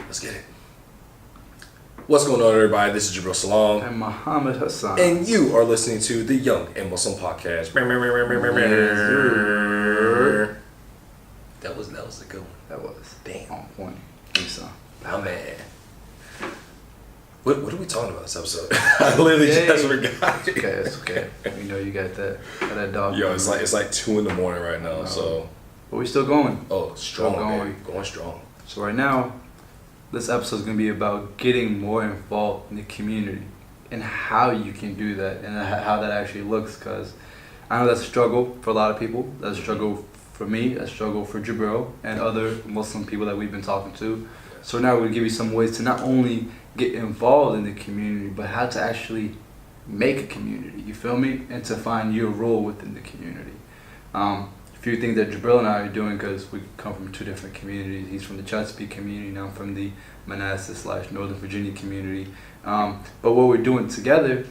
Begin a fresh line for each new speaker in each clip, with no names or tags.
Let's get it. What's going on, everybody? This is Jibril Salam.
And Muhammad Hassan.
And you are listening to the Young and Muslim Podcast. That was a good one.
That was.
Damn.
On point. Son.
My man. What are we talking about this episode? I literally just forgot.
It's okay. We know you got that dog.
Yo, it's like 2 a.m. right now, so.
But we still going.
Oh, strong, baby. Going strong.
So right now, this episode is going to be about getting more involved in the community and how you can do that and how that actually looks, because I know that's a struggle for a lot of people. That's a struggle for me, a struggle for Jibril and other Muslim people that we've been talking to. So now we're going to give you some ways to not only get involved in the community, but how to actually make a community, you feel me? And to find your role within the community. A few things that Jibril and I are doing, because we come from 2 different communities. He's from the Chesapeake community, and I'm from the Manassas/Northern Virginia community. But what we're doing together,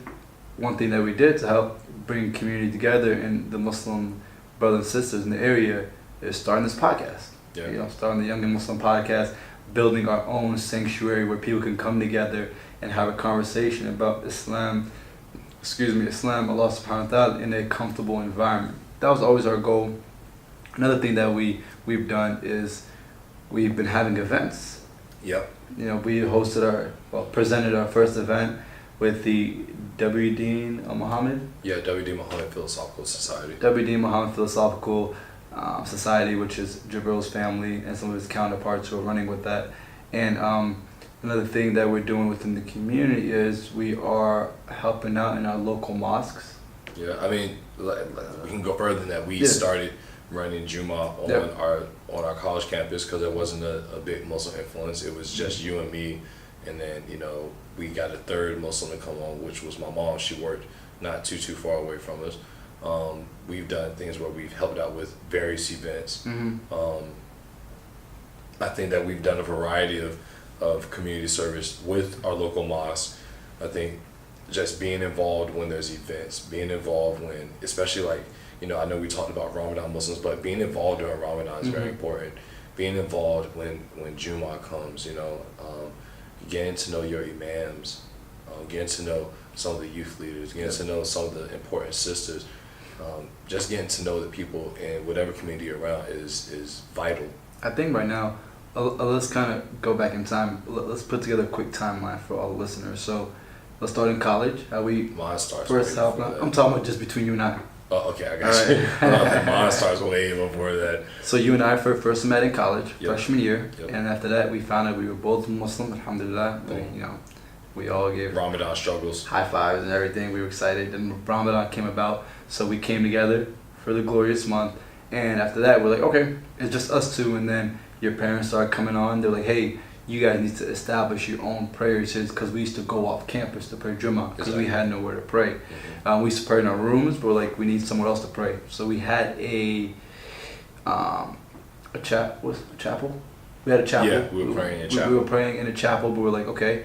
one thing that we did to help bring community together and the Muslim brothers and sisters in the area is starting this podcast.
Yeah.
You know, starting the Young and Muslim Podcast, building our own sanctuary where people can come together and have a conversation about Islam, Allah subhanahu wa ta'ala, in a comfortable environment. That was always our goal. Another thing that we've done is we've been having events.
Yep.
You know, we presented our first event with the W.D. Muhammad.
Yeah, W.D. Muhammad Philosophical Society.
W.D. Muhammad Philosophical Society, which is Jibril's family and some of his counterparts who are running with that. And another thing that we're doing within the community is we are helping out in our local mosques.
Yeah, I mean, we can go further than that. We started running Juma on our college campus because there wasn't a big Muslim influence. It was just you and me, and then we got a third Muslim to come on, which was my mom. She worked not too far away from us. We've done things where we've helped out with various events.
Mm-hmm.
I think that we've done a variety of community service with our local mosques. I think just being involved when there's events, being involved when, especially I know we talked about Ramadan Muslims, but being involved during Ramadan is very important. Being involved when Jummah comes, getting to know your imams, getting to know some of the youth leaders, getting to know some of the important sisters, just getting to know the people in whatever community you're around is vital.
I think right now, let's kind of go back in time. Let's put together a quick timeline for all the listeners. So let's start in college.
Mine starts
first half. I'm talking about just between you and I.
Oh, okay, I got you. Mine starts way before that.
So you and I first met in college, freshman year,
Yep.
and after that we found out we were both Muslim, alhamdulillah. We all gave
Ramadan struggles,
high fives and everything. We were excited, and Ramadan came about, so we came together for the glorious month. And after that, we're like, okay, it's just us two. And then your parents started coming on. They're like, hey, you guys need to establish your own prayer service, because we used to go off campus to pray Jummah because we had nowhere to pray.
Mm-hmm.
We used to pray in our rooms, but we're like, we need somewhere else to pray. So we had a chapel. We had a chapel.
Yeah, we were praying in a chapel.
We were praying in a chapel, but we're like, okay,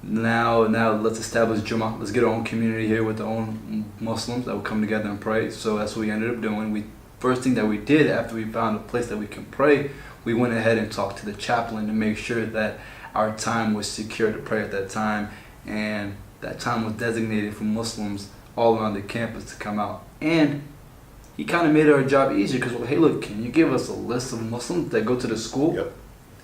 now let's establish Jummah. Let's get our own community here with our own Muslims that will come together and pray. So that's what we ended up doing. First thing that we did after we found a place that we can pray, we went ahead and talked to the chaplain to make sure that our time was secure to pray at that time, and that time was designated for Muslims all around the campus to come out. And he kind of made our job easier, because we're like, hey, look, can you give us a list of Muslims that go to the school?
Yep.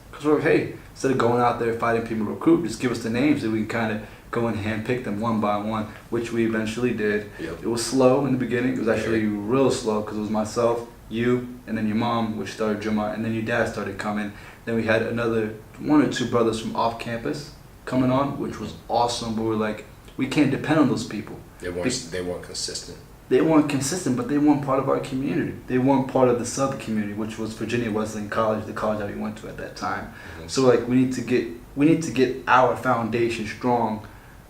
Because we're like, hey, instead of going out there fighting people to recruit, just give us the names and we can kind of go and handpick them one by one, which we eventually did.
Yep.
It was slow in the beginning. It was actually real slow, because it was myself, you, and then your mom, which started Jummah, and then your dad started coming. Then we had another 1 or 2 brothers from off campus coming on, which was awesome. But we're like, we can't depend on those people.
They weren't consistent.
They weren't consistent, but they weren't part of our community. They weren't part of the Southern community, which was Virginia Wesleyan College, the college that we went to at that time. Mm-hmm. So like, we need to get our foundation strong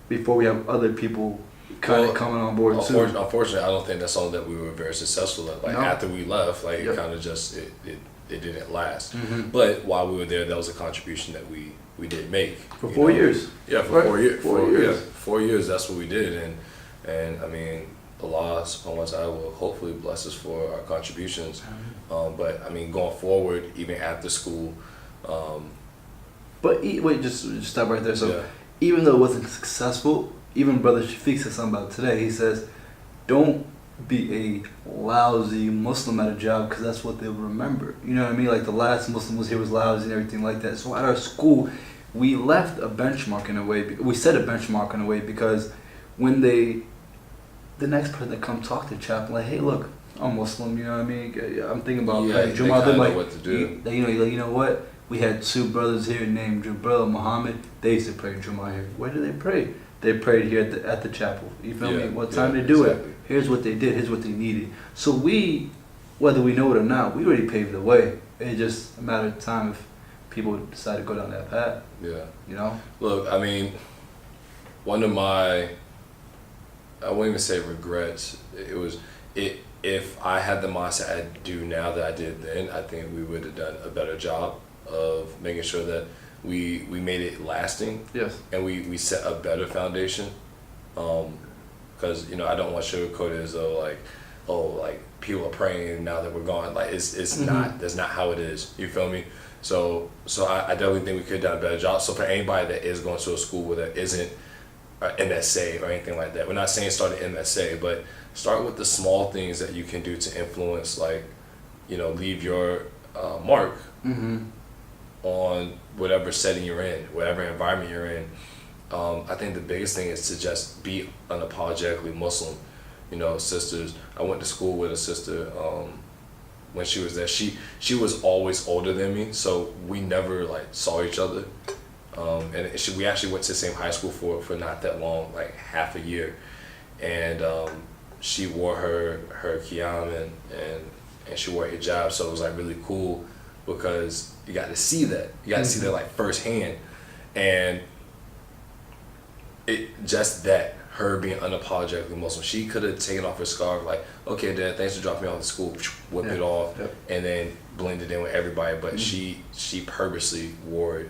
before we have other people kind of coming on board too.
Unfortunately, I don't think that's something that we were very successful at. After we left, it kind of just it didn't last.
Mm-hmm.
But while we were there, that was a contribution that we did make
for 4 years.
Yeah, for 4 years. 4 years. 4 years. That's what we did, and I mean, Allah subhanahu wa ta'ala will hopefully bless us for our contributions. But I mean, going forward, even after school,
But wait, just stop right there. So
Yeah.
even though it wasn't successful, even Brother Shafiq said something about it today. He says, don't be a lousy Muslim at a job because that's what they'll remember. You know what I mean? Like the last Muslim was here was lousy and everything like that. So at our school, we left a benchmark in a way. We set a benchmark in a way because when the next person that come talk to the chaplain, like, hey, look, I'm Muslim. You know what I mean? I'm thinking about
Yeah,
Jummah.
they kinda
They're like,
know what to do.
You know what? We had two brothers here named Jabril Muhammad. They used to pray Jummah here. Where did they pray? They prayed here at the chapel. You feel me? What time they do
exactly.
it? Here's what they did. Here's what they needed. So we, whether we know it or not, we already paved the way. It's just a matter of time if people decide to go down that path.
Yeah.
You know?
Look, I mean, one of my, I won't even say regrets. If I had the mindset I do now that I did then, I think we would have done a better job of making sure that we made it lasting.
Yes.
And we set a better foundation. Because I don't want to sugarcoat it as though like people are praying now that we're gone. Like it's not. That's not how it is. You feel me? So I definitely think we could have done a better job. So for anybody that is going to a school where there isn't an MSA or anything like that, we're not saying start an MSA, but start with the small things that you can do to influence. Like, leave your mark on whatever setting you're in, whatever environment you're in. I think the biggest thing is to just be unapologetically Muslim. Sisters, I went to school with a sister when she was there. She was always older than me, so we never saw each other. And we actually went to the same high school for not that long, like half a year. And she wore her qiyam and she wore hijab, so it was really cool because you got to see that. You got to see that firsthand. And her being unapologetically Muslim, she could have taken off her scarf okay, Dad, thanks for dropping me off to school, whip it off, and then blended in with everybody. But she purposely wore it.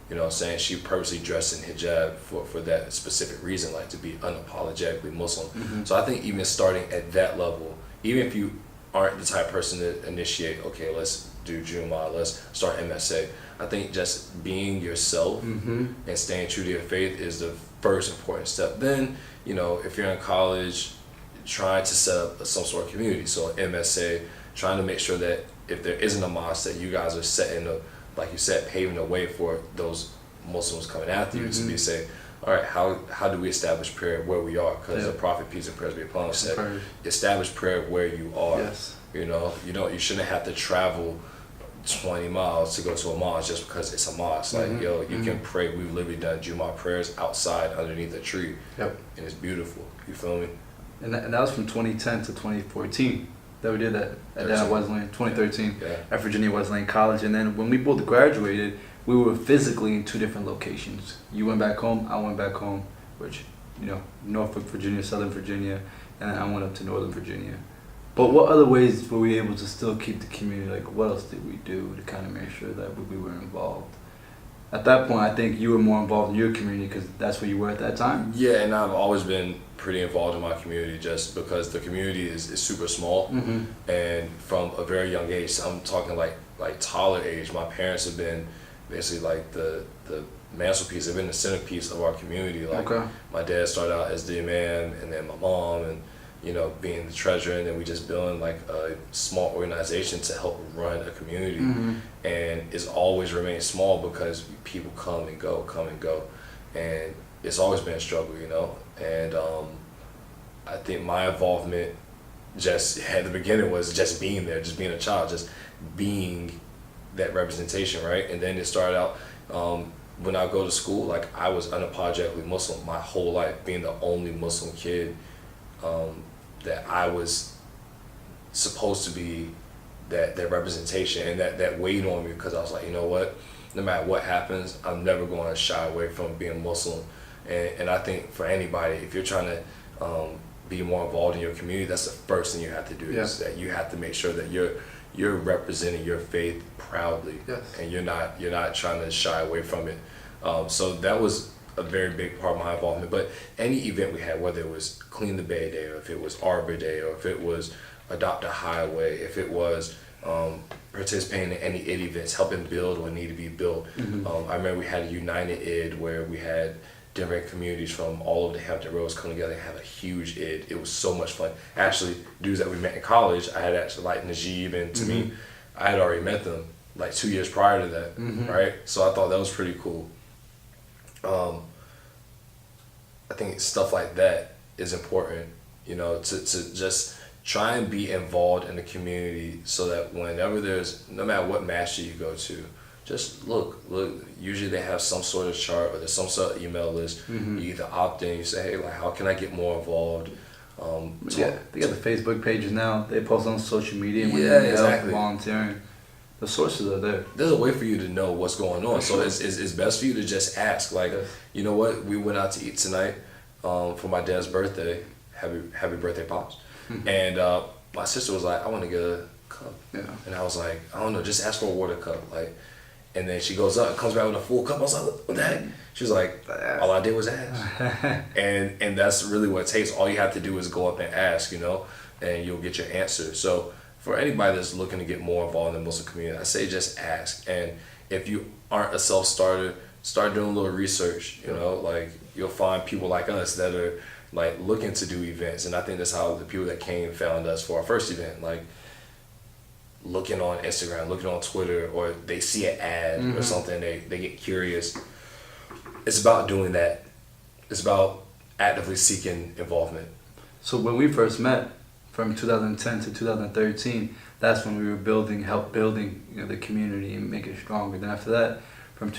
You know what I'm saying? She purposely dressed in hijab for that specific reason, to be unapologetically Muslim. So I think even starting at that level, even if you aren't the type of person to initiate, okay, let's do Jummah, let's start MSA. I think just being yourself and staying true to your faith is the first important step. Then, if you're in college, trying to set up some sort of community. So MSA, trying to make sure that if there isn't a mosque, that you guys are setting up, like you said, paving the way for those Muslims coming after you to say, all right, how do we establish prayer where we are? Because the Prophet, peace and prayers be upon him, said, establish prayer where you are.
Yes.
You shouldn't have to travel 20 miles to go to a mosque just because it's a mosque. You can pray. We've literally done Jummah prayers outside underneath a tree. Yep. And it's beautiful. You feel me?
And that was from 2010 to 2014 that we did that at Dawah Wesleyan, 2013 at Virginia Wesleyan College. And then when we both graduated, we were physically in two different locations. You went back home, I went back home, which, Norfolk, Virginia, Southern Virginia, and then I went up to Northern Virginia. But what other ways were we able to still keep the community? What else did we do to kind of make sure that we were involved? At that point, I think you were more involved in your community because that's where you were at that time.
Yeah, and I've always been pretty involved in my community just because the community is super small. And from a very young age, I'm talking like toddler age, my parents have been basically the mantelpiece, they've been the centerpiece of our community. My dad started out as the imam, and then my mom, and being the treasurer, and then we just building a small organization to help run a community. And it's always remained small because people come and go, and it's always been a struggle, And I think my involvement just at the beginning was just being there, just being a child, just being that representation, right? And then it started out when I go to school, I was unapologetically Muslim my whole life, being the only Muslim kid that I was supposed to be that representation, and that weighed on me because I was like, you know what, no matter what happens, I'm never going to shy away from being Muslim. And I think for anybody, if you're trying to be more involved in your community, that's the first thing you have to do is that you have to make sure that you're representing your faith proudly, and you're not trying to shy away from it. So that was a very big part of my involvement. But any event we had, whether it was Clean the Bay Day, or if it was Arbor Day, or if it was Adopt a Highway, if it was participating in any Id events, helping build what need to be built. I remember we had a United Id where we had different communities from all over the Hampton Roads come together and have a huge Id. It was so much fun. Actually, dudes that we met in college, I had actually like Najib and Tamim, I had already met them like 2 years prior to that, right? So I thought that was pretty cool. I think stuff like that is important, you know, to just try and be involved in the community so that whenever there's, no matter what masjid you go to, just look, usually they have some sort of chart or there's some sort of email list. You either opt in, you say, hey, like, how can I get more involved?
They got the Facebook pages now. They post on social media when
Yeah,
they're
exactly.
volunteering. The sources are there.
There's a way for you to know what's going on. So it's best for you to just ask, like, you know what, we went out to eat tonight for my dad's birthday. Happy birthday, Pops. And my sister was like, I want to get a cup.
Yeah.
And I was like, I don't know, just ask for a water cup. Like, and then she goes up and comes back with a full cup. I was like, what the heck? She was like, all I did was ask. and that's really what it takes. All you have to do is go up and ask, you know, and you'll get your answer. So for anybody that's looking to get more involved in the Muslim community, I say just ask. And if you aren't a self-starter, start doing a little research, you know, like you'll find people like us that are like looking to do events. And I think that's how the people that came found us for our first event, like looking on Instagram, looking on Twitter, or they see an ad or something, they get curious. It's about doing that. It's about actively seeking involvement.
So when we first met, from 2010 to 2013, that's when we were help building, you know, the community and make it stronger. Then after that, from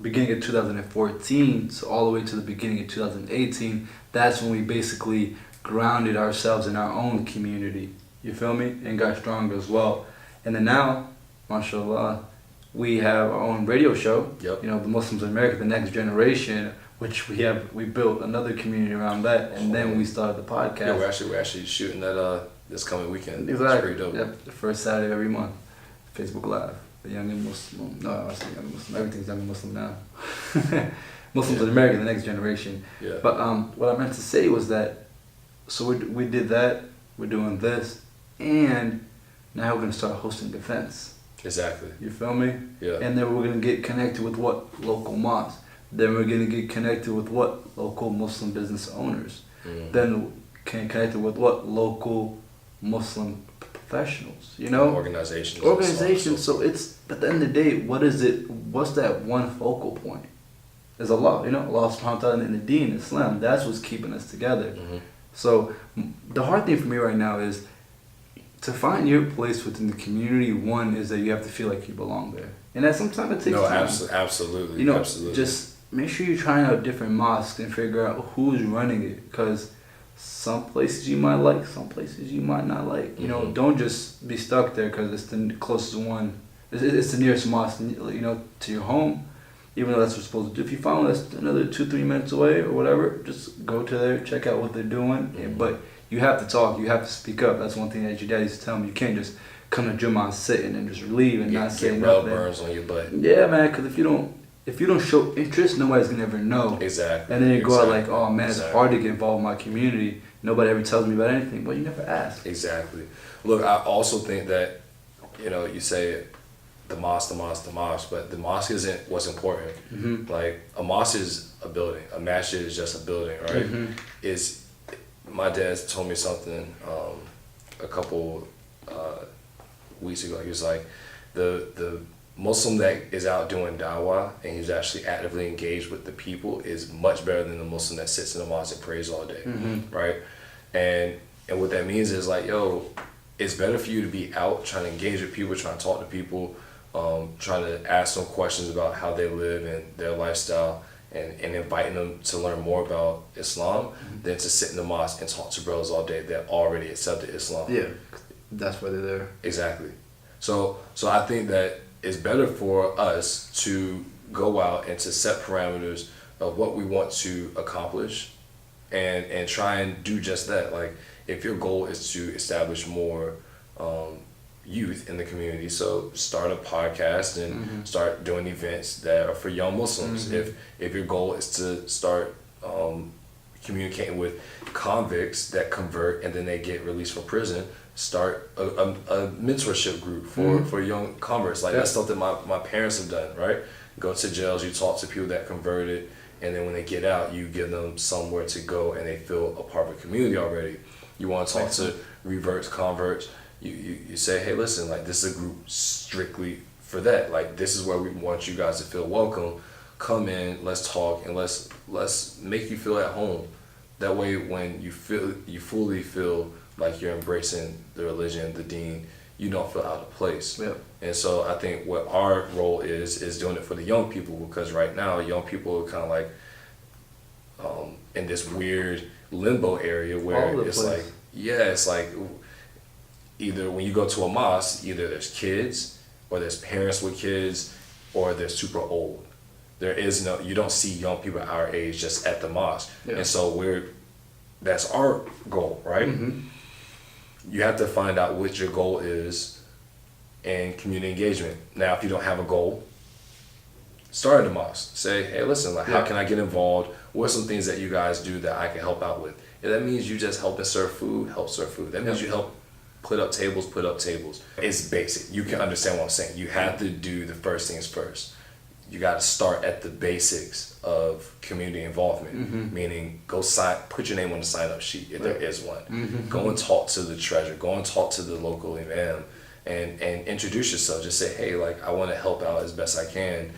beginning of 2014, so all the way to the beginning of 2018, that's when we basically grounded ourselves in our own community. You feel me? And got stronger as well. And then now, mashallah, we have our own radio show.
Yep.
You know, the Muslims in America, the next generation, which we built another community around that, and then we started the podcast.
Yeah, we're actually shooting that this coming weekend.
Exactly.
It's pretty dope.
Yep, the first Saturday of every month. Facebook Live. The Young and Muslim. No, I say Young and Muslim. Everything's Young and Muslim now. Muslims in America, the next generation.
Yeah.
But what I meant to say was that, so we did that, we're doing this, and now we're going to start hosting events.
Exactly.
You feel me?
Yeah.
And then we're going to get connected with what? Local mosques. Then we're going to get connected with what? Local Muslim business owners. Then connected with what? Local Muslim professionals, you know?
Organizations.
So it's, at the end of the day, what's that one focal point? Is Allah, you know? Allah subhanahu wa ta'ala in the deen, Islam, that's what's keeping us together. So the hard thing for me right now is to find your place within the community. One is that you have to feel like you belong there. And that sometimes it takes time.
Absolutely.
You know,
absolutely.
Just make sure you're trying out different mosques and figure out who's running it, because some places you might like, some places you might not like. You know, don't just be stuck there because it's the closest one. It's the nearest mosque, you know, to your home. Even though that's what you're supposed to do. If you find that's another 2-3 minutes away or whatever, just go to there, check out what they're doing. But you have to talk, you have to speak up. That's one thing that your dad used to tell me. You can't just come to Jummah, sit and just leave and not say nothing.
Burns on your butt.
Yeah, man, because if you don't show interest, nobody's gonna ever know.
Exactly.
And then you go out like, oh man, it's hard to get involved in my community. Nobody ever tells me about anything. Well, you never ask.
Exactly. Look, I also think that, you know, you say the mosque, but the mosque isn't what's important. Like, a mosque is a building. A masjid is just a building, right? My dad told me something a couple weeks ago. He was like, the Muslim that is out doing dawah and he's actually actively engaged with the people is much better than the Muslim that sits in the mosque and prays all day, right? And what that means is like, yo, it's better for you to be out trying to engage with people, trying to talk to people, trying to ask them questions about how they live and their lifestyle, and inviting them to learn more about Islam than to sit in the mosque and talk to brothers all day that already accepted Islam.
Yeah, that's why they're there.
Exactly. So I think that it's better for us to go out and to set parameters of what we want to accomplish and try and do just that. Like, if your goal is to establish more youth in the community, so start a podcast and start doing events that are for young Muslims. If your goal is to start communicating with convicts that convert and then they get released from prison, start a mentorship group for young converts. Like that's something my parents have done, right? Go to jails, you talk to people that converted, and then when they get out, you give them somewhere to go and they feel a part of a community already. You want to talk to reverts, converts, you say, hey, listen, like this is a group strictly for that. Like this is where we want you guys to feel welcome. Come in, let's talk, and let's make you feel at home. That way, when you fully feel like you're embracing the religion, the deen, you don't feel out of place.
Yep.
And so I think what our role is doing it for the young people, because right now young people are kind of like in this weird limbo area where it's like, it's like either when you go to a mosque, either there's kids or there's parents with kids or they're super old. There is no, you don't see young people our age just at the mosque. Yeah. And so that's our goal, right? Mm-hmm. You have to find out what your goal is and community engagement. Now, if you don't have a goal, start at the mosque. Say, hey, listen, like, how can I get involved? What are some things that you guys do that I can help out with? If that means you just help and serve food, help serve food. That means you help put up tables. It's basic. You can understand what I'm saying. You have to do the first things first. You got to start at the basics of community involvement, meaning put your name on the sign-up sheet if there is one. Go and talk to the treasurer. Go and talk to the local imam and introduce yourself. Just say, hey, like, I want to help out as best I can.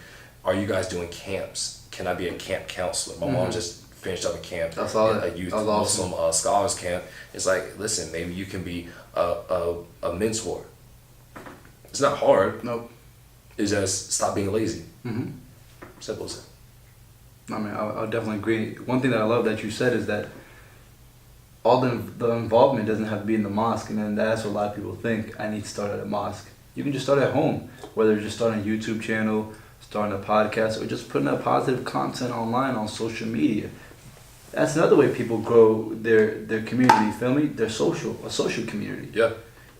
Are you guys doing camps? Can I be a camp counselor? My mom just finished up a camp, a youth Muslim scholars camp. It's like, listen, maybe you can be a mentor. It's not hard.
Nope.
It's just stop being lazy. Simple as that.
I mean, I'll definitely agree. One thing that I love that you said is that all the involvement doesn't have to be in the mosque, and then that's what a lot of people think. I need to start at a mosque. You can just start at home, whether it's just starting a YouTube channel, starting a podcast, or just putting up positive content online on social media. That's another way people grow their community. You feel me? They're a social community.
Yeah.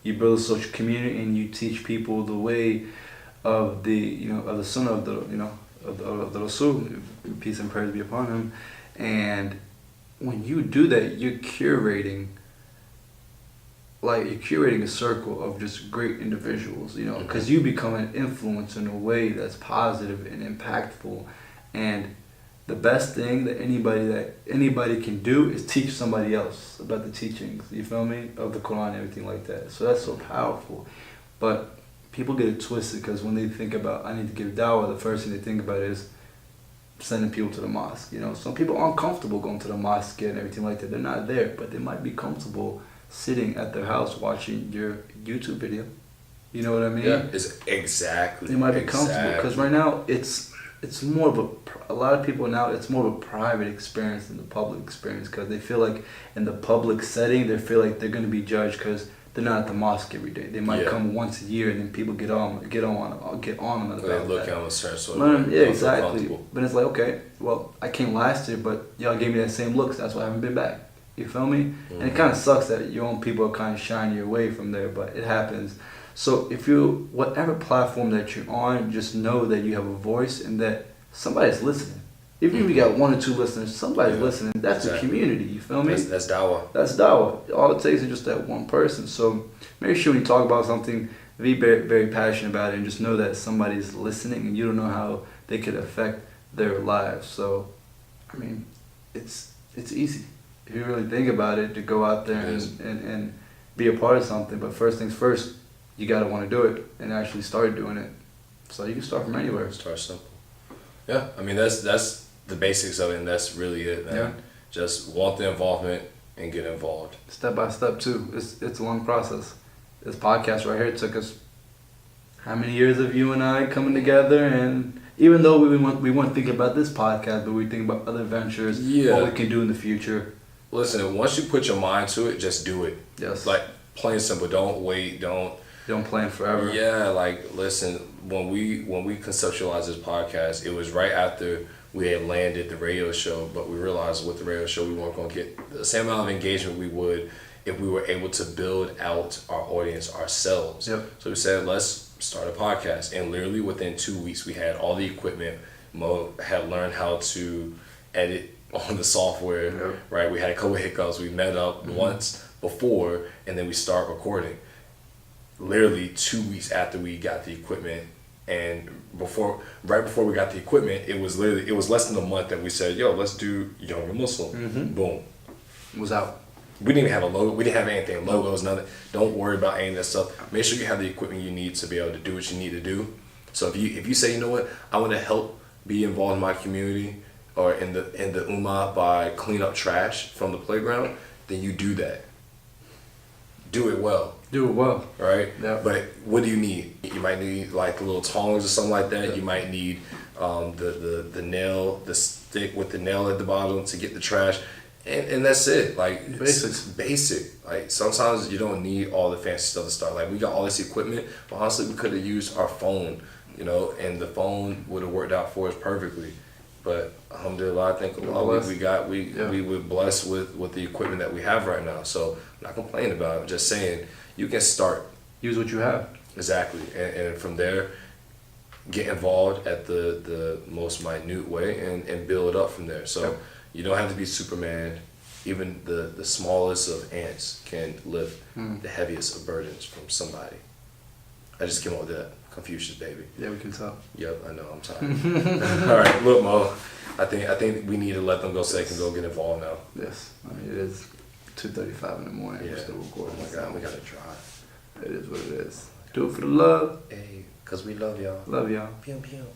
You build a social community, and you teach people the way of the sunnah of the Rasul, peace and praise be upon him. And when you do that, you're curating a circle of just great individuals, because you become an influence in a way that's positive and impactful. And the best thing that anybody can do is teach somebody else about the teachings, you feel me, of the Quran and everything like that. So that's so powerful. But people get it twisted, because when they think about, I need to give dawah, the first thing they think about is sending people to the mosque. Some people aren't comfortable going to the mosque and everything like that. They're not there, but they might be comfortable sitting at their house watching your YouTube video. You know what I mean?
Yeah, exactly.
They might be comfortable, because right now it's more of a lot of people now, it's more of a private experience than the public experience, because they feel like in the public setting, they feel like they're going to be judged because they're not at the mosque every day. They might come once a year, and then people get on them about
they
that.
Look at them a certain sort of way.
Yeah, exactly. But it's like, okay, well, I came last year, but y'all gave me that same look, so that's why I haven't been back. You feel me? And it kind of sucks that your own people are kind of shying you away from there, but it happens. So if whatever platform that you're on, just know that you have a voice and that somebody's listening. If you got one or two listeners, somebody's listening. That's a community. You feel me?
That's dawah.
That's dawah. All it takes is just that one person. So make sure when you talk about something, be very, very passionate about it, and just know that somebody's listening, and you don't know how they could affect their lives. So, I mean, it's easy if you really think about it, to go out there and be a part of something. But first things first, you gotta want to do it and actually start doing it. So you can start from anywhere.
Start simple. Yeah, I mean that's the basics of it, and that's really it, man. Yeah. Just want the involvement and get involved. Step
by step too. It's a long process. This podcast right here took us how many years of you and I coming together, and even though we weren't thinking about this podcast, but we think about other ventures, what we can do in the future.
Listen, once you put your mind to it, just do it.
Yes.
Like, plain and simple. Don't wait. Don't
plan forever.
Yeah, like, listen, when we conceptualized this podcast, it was right after we had landed the radio show, but we realized with the radio show we weren't going to get the same amount of engagement we would if we were able to build out our audience ourselves.
Yep.
So we said, let's start a podcast. And literally within 2 weeks, we had all the equipment. Mo had learned how to edit on the software,
Yep.
right? We had a couple of hiccups. We met up once before, and then we start recording. Literally 2 weeks after we got the equipment, and right before we got the equipment, it was less than a month that we said, "Yo, let's do Younger Muslim." Boom.
Was out.
We didn't even have a logo. We didn't have anything, logos, nothing. Don't worry about any of that stuff. Make sure you have the equipment you need to be able to do what you need to do. So if you say, you know what, I want to help be involved in my community or in the Ummah by clean up trash from the playground, then you do that. Do it well.
Do it well.
Right?
Yeah.
But what do you need? You might need like the little tongs or something like that.
Yeah.
You might need the nail, the stick with the nail at the bottom to get the trash. And that's it. Like it's basic. Like sometimes you don't need all the fancy stuff to start. Like we got all this equipment, but honestly we could have used our phone, you know, and the phone would have worked out for us perfectly. But alhamdulillah, I think we were blessed with the equipment that we have right now. So I'm not complaining about it. I'm just saying you can start.
Use what you have.
Exactly. And from there get involved at the most minute way and build up from there. So you don't have to be Superman. Even the smallest of ants can lift the heaviest of burdens from somebody. I just came up with that. Confucius, baby.
Yeah, we can tell.
Yep, I know. I'm tired. All right, look, Mo. I think we need to let them go so they can go get involved now.
Yes, I mean it is 2:35 in the morning.
Yeah.
We're still recording.
Oh my God, we gotta drive.
It is what it is. Do it for the love.
Hey, cause we love y'all.
Love y'all.
Pew pew.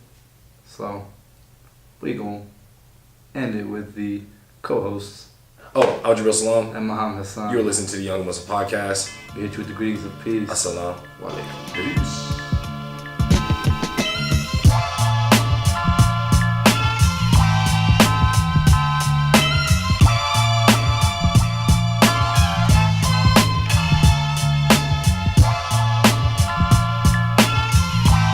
So we gonna end it with the co-hosts
Oh, Asalaamu Alakum.
and Muhammad Hassan.
You're listening to the Young Muslim Podcast.
We hit you with the greetings of peace.
Asalaamu
Walaikum.
Peace.